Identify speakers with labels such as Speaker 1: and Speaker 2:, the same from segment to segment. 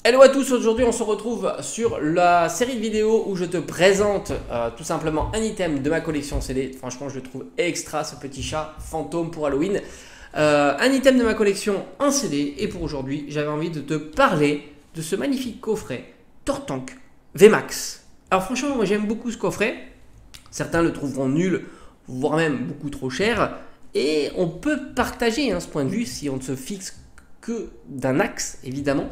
Speaker 1: Hello à tous, aujourd'hui on se retrouve sur la série de vidéos où je te présente tout simplement un item de ma collection CD. Franchement je le trouve extra, ce petit chat fantôme pour Halloween. Un item de ma collection en CD, et pour aujourd'hui j'avais envie de te parler de ce magnifique coffret Tortank VMAX. Alors franchement moi j'aime beaucoup ce coffret, certains le trouveront nul, voire même beaucoup trop cher. Et on peut partager ce point de vue si on ne se fixe que d'un axe évidemment.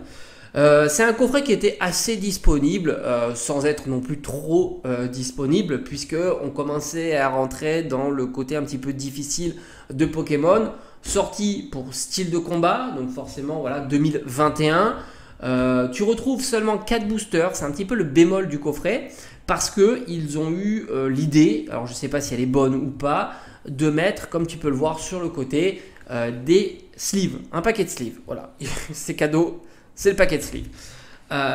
Speaker 1: C'est un coffret qui était assez disponible, sans être non plus trop disponible, puisque on commençait à rentrer dans le côté un petit peu difficile de Pokémon, sorti pour style de combat, donc forcément voilà 2021. Tu retrouves seulement 4 boosters, c'est un petit peu le bémol du coffret, parce qu'ils ont eu l'idée, alors je ne sais pas si elle est bonne ou pas, de mettre, comme tu peux le voir sur le côté, des sleeves, un paquet de sleeves, voilà, c'est cadeau. C'est le paquet de sleeves.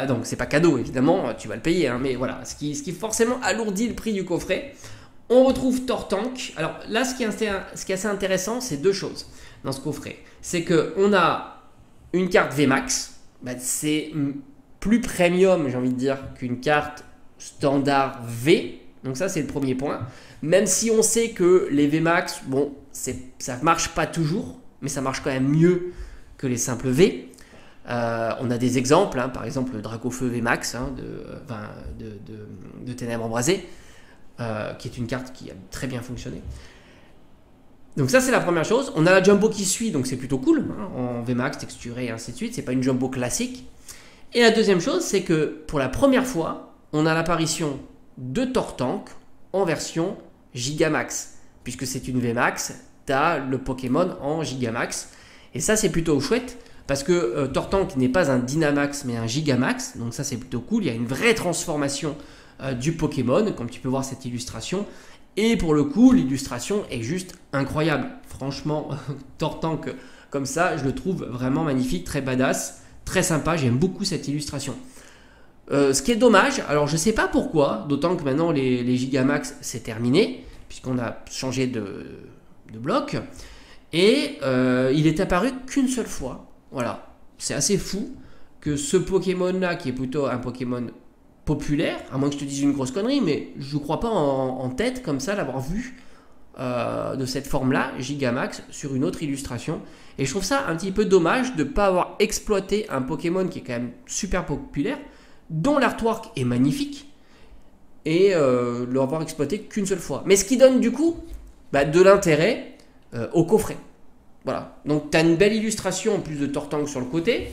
Speaker 1: Donc c'est pas cadeau évidemment, tu vas le payer, mais voilà, ce qui forcément alourdit le prix du coffret. On retrouve Tortank. Alors là, ce qui est assez intéressant, c'est deux choses dans ce coffret. C'est qu'on a une carte VMAX, c'est plus premium, j'ai envie de dire, qu'une carte standard V. Donc ça, c'est le premier point. Même si on sait que les VMAX, bon, ça marche pas toujours, mais ça marche quand même mieux que les simples V. On a des exemples, par exemple le Dracofeu VMAX de Ténèbres Embrasées, qui est une carte qui a très bien fonctionné. Donc ça c'est la première chose. On a la Jumbo qui suit, donc c'est plutôt cool, en VMAX, texturé et ainsi de suite. C'est pas une Jumbo classique. Et la deuxième chose, c'est que pour la première fois, on a l'apparition de Tortank en version Gigamax. Puisque c'est une VMAX, tu as le Pokémon en Gigamax. Et ça c'est plutôt chouette. Parce que Tortank n'est pas un Dynamax mais un Gigamax, donc ça c'est plutôt cool, il y a une vraie transformation du Pokémon, comme tu peux voir cette illustration, et pour le coup l'illustration est juste incroyable, franchement Tortank comme ça je le trouve vraiment magnifique, très badass, très sympa, j'aime beaucoup cette illustration. Ce qui est dommage, alors je sais pas pourquoi, d'autant que maintenant les Gigamax c'est terminé, puisqu'on a changé de bloc, et il est apparu qu'une seule fois. Voilà, c'est assez fou que ce Pokémon-là, qui est plutôt un Pokémon populaire, à moins que je te dise une grosse connerie, mais je ne crois pas en tête comme ça l'avoir vu de cette forme-là, Gigamax, sur une autre illustration. Et je trouve ça un petit peu dommage de ne pas avoir exploité un Pokémon qui est quand même super populaire, dont l'artwork est magnifique, et l'avoir exploité qu'une seule fois. Mais ce qui donne du coup de l'intérêt au coffret. Voilà, donc tu as une belle illustration en plus de Tortank sur le côté.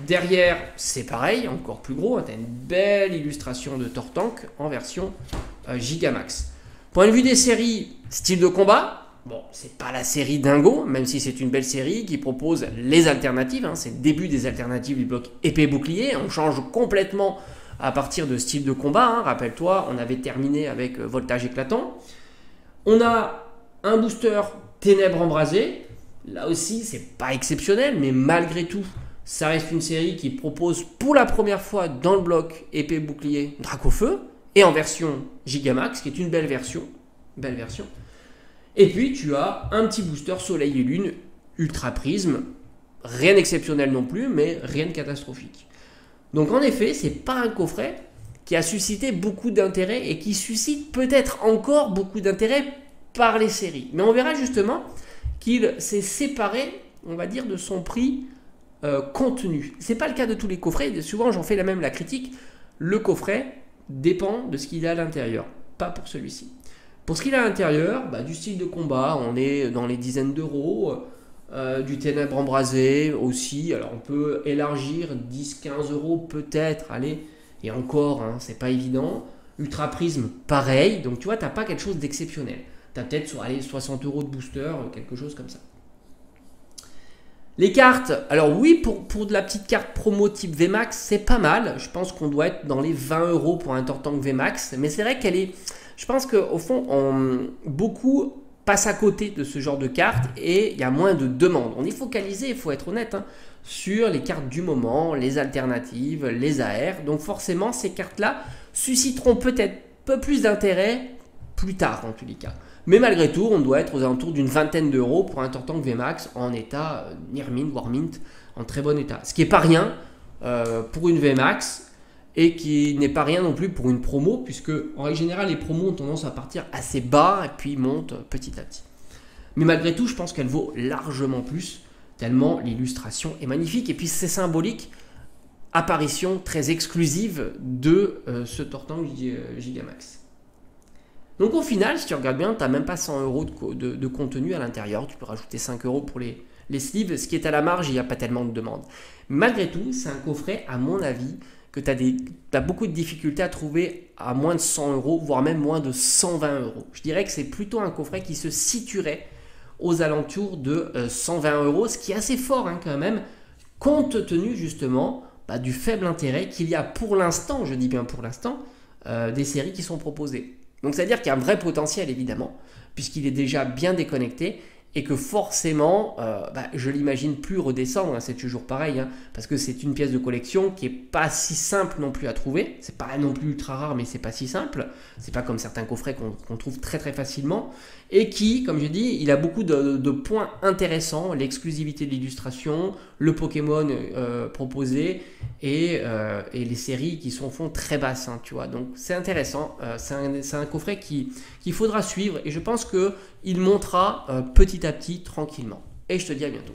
Speaker 1: Derrière, c'est pareil, encore plus gros. Tu as une belle illustration de Tortank en version Gigamax. Point de vue des séries, style de combat, bon, c'est pas la série dingo, même si c'est une belle série qui propose les alternatives. C'est le début des alternatives du bloc épée bouclier. On change complètement à partir de style de combat. Rappelle-toi, on avait terminé avec voltage éclatant. On a un booster Ténèbres Embrasées. Là aussi, c'est pas exceptionnel, mais malgré tout, ça reste une série qui propose pour la première fois dans le bloc épée bouclier Dracofeu, et en version Gigamax, qui est une belle version. Belle version. Et puis, tu as un petit booster Soleil et Lune Ultra Prisme. Rien d'exceptionnel non plus, mais rien de catastrophique. Donc en effet, c'est pas un coffret qui a suscité beaucoup d'intérêt et qui suscite peut-être encore beaucoup d'intérêt par les séries. Mais on verra justement qu'il s'est séparé, on va dire, de son prix contenu. Ce n'est pas le cas de tous les coffrets, souvent j'en fais la critique, le coffret dépend de ce qu'il a à l'intérieur, pas pour celui-ci. Pour ce qu'il a à l'intérieur, du style de combat, on est dans les dizaines d'euros, du Ténèbres Embrasées aussi, alors on peut élargir 10-15 euros peut-être, allez, et encore, c'est pas évident. Ultra Prisme, pareil, donc tu vois, tu n'as pas quelque chose d'exceptionnel. Tu as peut-être 60 euros de booster, quelque chose comme ça. Les cartes, alors oui, pour de la petite carte promo type VMAX, c'est pas mal. Je pense qu'on doit être dans les 20 euros pour un Tortank VMAX. Mais c'est vrai qu'elle est... Je pense qu'au fond, beaucoup passent à côté de ce genre de cartes et il y a moins de demandes. On est focalisé, il faut être honnête, sur les cartes du moment, les alternatives, les AR. Donc forcément, ces cartes-là susciteront peut-être peu plus d'intérêt plus tard en tous les cas. Mais malgré tout, on doit être aux alentours d'une vingtaine d'euros pour un Tortank VMAX en état near mint, voire mint, en très bon état. Ce qui n'est pas rien pour une VMAX et qui n'est pas rien non plus pour une promo, puisque en règle générale les promos ont tendance à partir assez bas et puis montent petit à petit. Mais malgré tout, je pense qu'elle vaut largement plus, tellement l'illustration est magnifique et puis c'est symbolique. Apparition très exclusive de ce Tortank Gigamax. Donc au final, si tu regardes bien, tu n'as même pas 100 euros de contenu à l'intérieur. Tu peux rajouter 5 euros pour les sleeves, ce qui est à la marge, il n'y a pas tellement de demandes. Malgré tout, c'est un coffret, à mon avis, que tu as beaucoup de difficultés à trouver à moins de 100 euros, voire même moins de 120 euros. Je dirais que c'est plutôt un coffret qui se situerait aux alentours de 120 euros, ce qui est assez fort quand même, compte tenu justement du faible intérêt qu'il y a pour l'instant, je dis bien pour l'instant, des séries qui sont proposées. Donc c'est-à-dire qu'il y a un vrai potentiel évidemment, puisqu'il est déjà bien déconnecté et que forcément, je l'imagine plus redescendre, c'est toujours pareil, parce que c'est une pièce de collection qui n'est pas si simple non plus à trouver, c'est pas non plus ultra rare, mais c'est pas si simple, c'est pas comme certains coffrets qu'on trouve très très facilement, et qui, comme je dis, il a beaucoup de points intéressants, l'exclusivité de l'illustration, le Pokémon proposé, et les séries qui sont au fond très basses, tu vois, donc c'est intéressant, c'est un coffret qu'il faudra suivre, et je pense qu'il montera petit à petit, tranquillement. Et je te dis à bientôt.